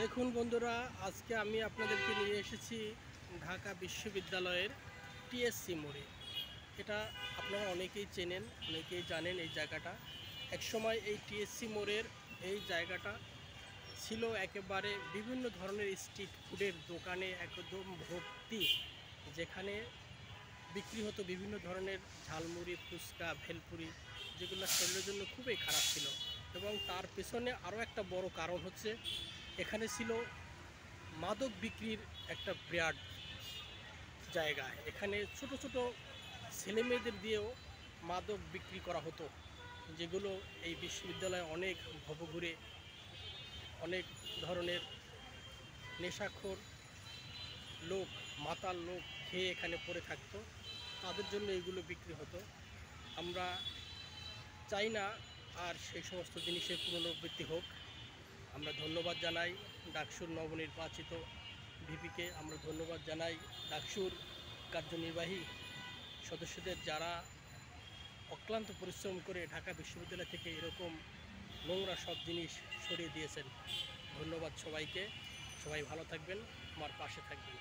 দেখুন বন্ধুরা, আজকে আমি আপনাদেরকে নিয়ে এসেছি ঢাকা বিশ্ববিদ্যালয়ের টিএসসি মোড়ে। এটা আপনারা অনেকেই চেনেন, অনেকেই জানেন এই জায়গাটা। একসময় এই টিএসসি মোড়ের এই জায়গাটা ছিল একেবারে বিভিন্ন ধরনের স্ট্রিট ফুডের দোকানে একদম ভর্তি, যেখানে বিক্রি হতো বিভিন্ন ধরনের ঝালমুড়ি, ফুচকা, ভেলপুরি, যেগুলো শরীরের জন্য খুবই খারাপ ছিল। এবং তার পেছনে আরও একটা বড় কারণ হচ্ছে, এখানে ছিল মাদক বিক্রির একটা বিরাট জায়গা। এখানে ছোট ছোট ছেলেমেয়েদের দিয়েও মাদক বিক্রি করা হতো, যেগুলো এই বিশ্ববিদ্যালয়ে অনেক ভবঘুরে অনেক ধরনের নেশাখোর লোক, মাতাল লোক খেয়ে এখানে পড়ে থাকতো। তাদের জন্য এগুলো বিক্রি হতো। আমরা চাই না আর সেই সমস্ত জিনিসের পুনরাবৃত্তি হোক। আমরা ধন্যবাদ জানাই ডাকসুর নবনির্বাচিত ভিপিকে, আমরা ধন্যবাদ জানাই ডাকসুর কার্যনির্বাহী সদস্যদের, যারা অক্লান্ত পরিশ্রম করে ঢাকা বিশ্ববিদ্যালয় থেকে এরকম নোংরা সব জিনিস সরিয়ে দিয়েছেন। ধন্যবাদ সবাইকে। সবাই ভালো থাকবেন, আমার পাশে থাকবেন।